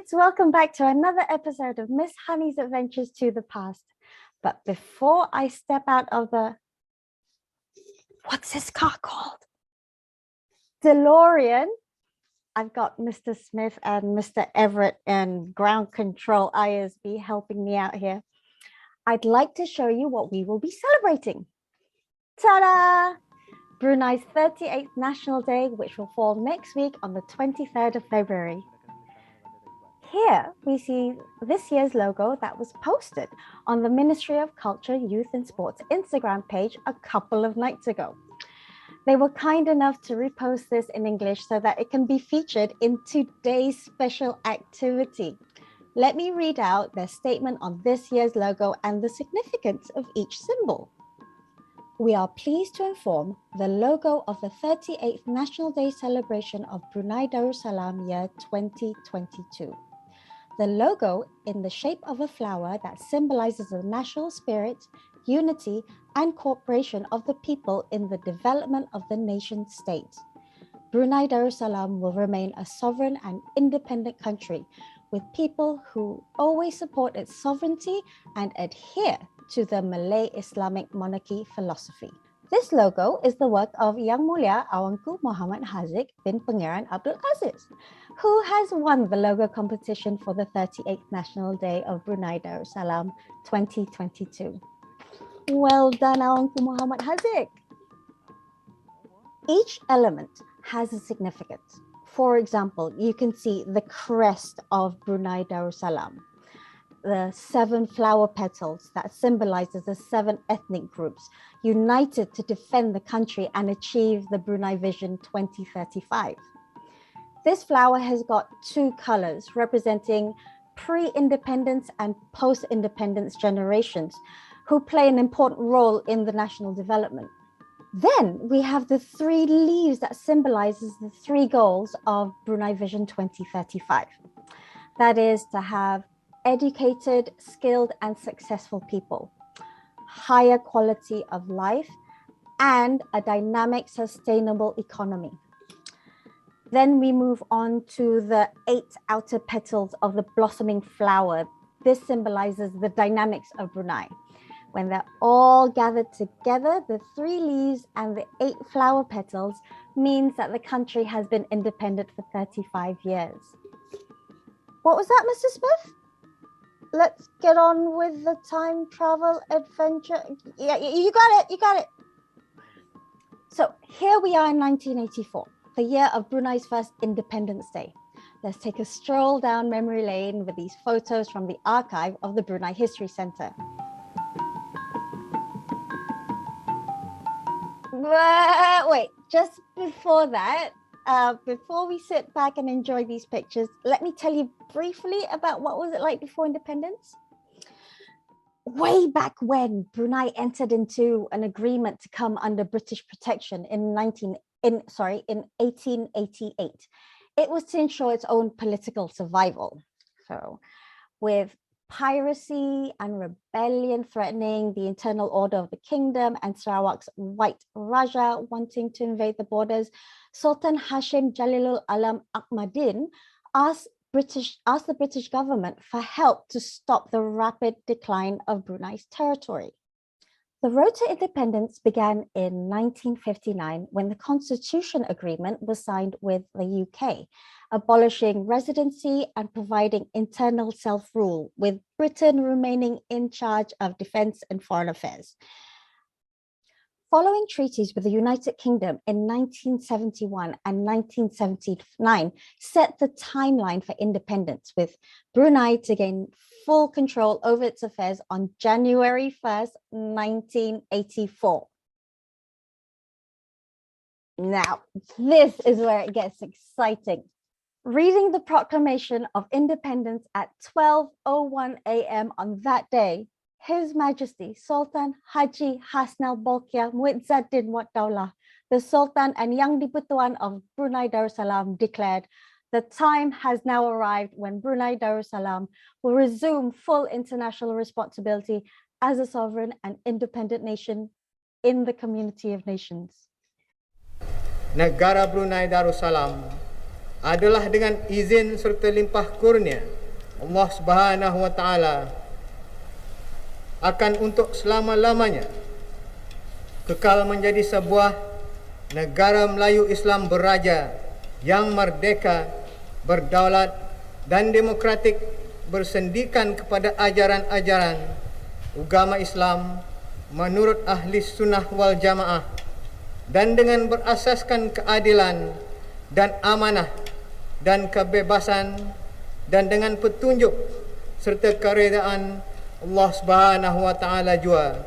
kids, welcome back to another episode of Miss Honey's Adventures to the Past. But before I step out of the... What's this car called? DeLorean. I've got Mr. Smith and Mr. Everett and Ground Control ISB helping me out here. I'd like to show you what we will be celebrating. Ta-da! Brunei's 38th National Day, which will fall next week on the 23rd of February. Here we see this year's logo that was posted on the Ministry of Culture, Youth and Sports Instagram page a couple of nights ago. They were kind enough to repost this in English so that it can be featured in today's special activity. Let me read out their statement on this year's logo and the significance of each symbol. We are pleased to inform the logo of the 38th National Day celebration of Brunei Darussalam year 2022. The logo in the shape of a flower that symbolizes the national spirit, unity, and cooperation of the people in the development of the nation state. Brunei Darussalam will remain a sovereign and independent country with people who always support its sovereignty and adhere to the Malay Islamic monarchy philosophy. This logo is the work of Yang Mulia Awangku Muhammad Haziq bin Pangeran Abdul Aziz, who has won the logo competition for the 38th National Day of Brunei Darussalam 2022. Well done, Awangku Muhammad Haziq. Each element has a significance. For example, you can see the crest of Brunei Darussalam, the 7 flower petals that symbolizes the 7 ethnic groups united to defend the country and achieve the Brunei Vision 2035. This flower has got 2 colors representing pre-independence and post-independence generations who play an important role in the national development. Then we have the 3 leaves that symbolizes the 3 goals of Brunei Vision 2035. That is to have educated, skilled, and successful people, higher quality of life, and a dynamic, sustainable economy. Then we move on to the 8 outer petals of the blossoming flower. This symbolizes the dynamics of Brunei. When they're all gathered together, the 3 leaves and the 8 flower petals means that the country has been independent for 35 years. What was that, Mr. Smith? Let's get on with the time travel adventure. Yeah, you got it. So here we are in 1984, the year of Brunei's first Independence Day. Let's take a stroll down memory lane with these photos from the archive of the Brunei History Center. Wait, just before that, before we sit back and enjoy these pictures, let me tell you briefly about what was it like before independence. Way back when Brunei entered into an agreement to come under British protection in 1888, it was to ensure its own political survival. So with piracy and rebellion threatening the internal order of the kingdom and Sarawak's White Raja wanting to invade the borders, Sultan Hashim Jalilul Alam Ahmadin asked the British government for help to stop the rapid decline of Brunei's territory. The road to independence began in 1959 when the Constitution Agreement was signed with the UK, abolishing residency and providing internal self-rule, with Britain remaining in charge of defense and foreign affairs. Following treaties with the United Kingdom in 1971 and 1979 set the timeline for independence, with Brunei to gain full control over its affairs on January 1st, 1984. Now, this is where it gets exciting. Reading the proclamation of independence at 12:01 a.m. on that day, His Majesty Sultan Haji Hasnal Bolkiah Muizzaddin Wat Daulah, the Sultan and Yang di-Pertuan of Brunei Darussalam, declared, "The time has now arrived when Brunei Darussalam will resume full international responsibility as a sovereign and independent nation in the community of nations." Negara Brunei Darussalam adalah dengan izin serta limpah kurnia Allah Subhanahu wa taala akan untuk selama-lamanya kekal menjadi sebuah negara Melayu Islam beraja yang merdeka, berdaulat dan demokratik, bersendikan kepada ajaran-ajaran agama Islam menurut ahli sunnah wal jamaah dan dengan berasaskan keadilan dan amanah dan kebebasan dan dengan petunjuk serta keredaan Allah Subhanahu wa taala juga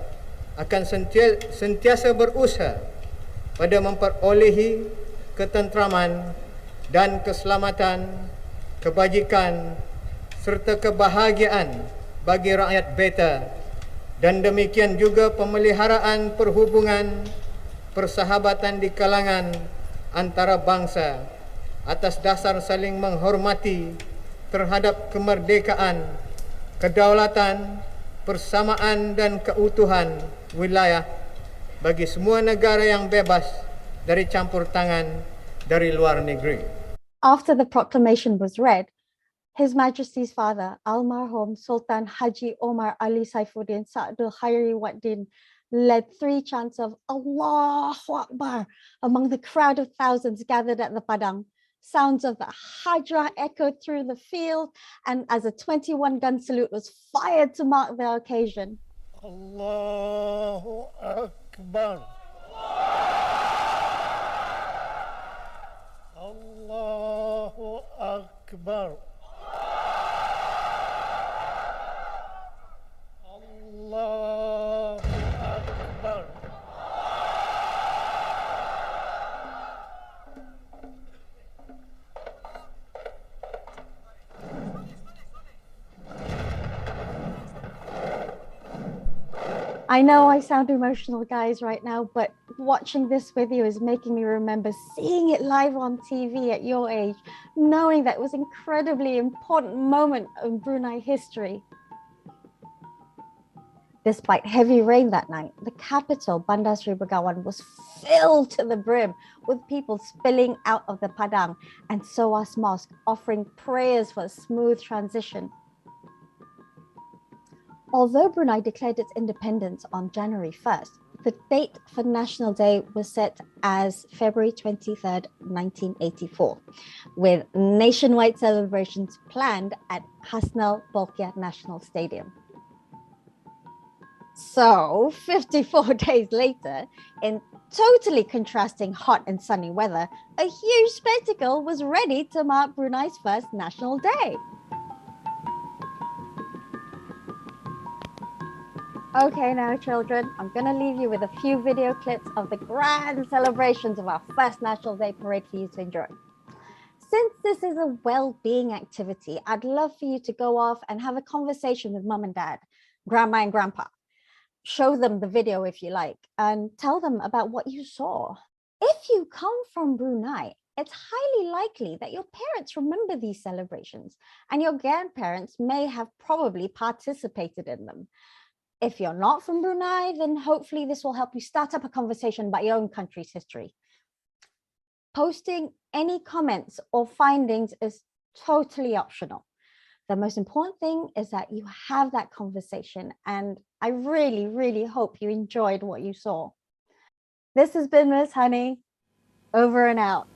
akan sentiasa berusaha pada memperolehi ketentraman dan keselamatan, kebajikan serta kebahagiaan bagi rakyat beta, dan demikian juga pemeliharaan perhubungan persahabatan di kalangan antara bangsa atas dasar saling menghormati terhadap kemerdekaan, kedaulatan, persamaan dan keutuhan wilayah bagi semua negara yang bebas dari campur tangan dari luar negeri. After the proclamation was read, His Majesty's father, Almarhum Sultan Haji Omar Ali Saifuddin Sa'dul Khairi Waddin, led 3 chants of Allahu Akbar among the crowd of thousands gathered at the Padang. Sounds of the Hajra echoed through the field, and as a 21-gun salute was fired to mark the occasion. Allahu Akbar. Allahu Akbar. Allahu Akbar. I know I sound emotional, guys, right now, but watching this with you is making me remember seeing it live on TV at your age, knowing that it was an incredibly important moment in Brunei history. Despite heavy rain that night, the capital, Bandar Seri Begawan, was filled to the brim with people spilling out of the Padang and SOAS Mosque, offering prayers for a smooth transition. Although Brunei declared its independence on January 1st, the date for National Day was set as February 23rd, 1984, with nationwide celebrations planned at Hasnal Bolkiah National Stadium. So 54 days later, in totally contrasting hot and sunny weather, a huge spectacle was ready to mark Brunei's first National Day. Okay, now children, I'm going to leave you with a few video clips of the grand celebrations of our first National Day parade for you to enjoy. Since this is a well-being activity, I'd love for you to go off and have a conversation with mum and dad, grandma and grandpa. Show them the video if you like, and tell them about what you saw. If you come from Brunei, it's highly likely that your parents remember these celebrations, and your grandparents may have probably participated in them. If you're not from Brunei, then hopefully this will help you start up a conversation about your own country's history. Posting any comments or findings is totally optional. The most important thing is that you have that conversation, and I really, really hope you enjoyed what you saw. This has been Miss Honey, over and out.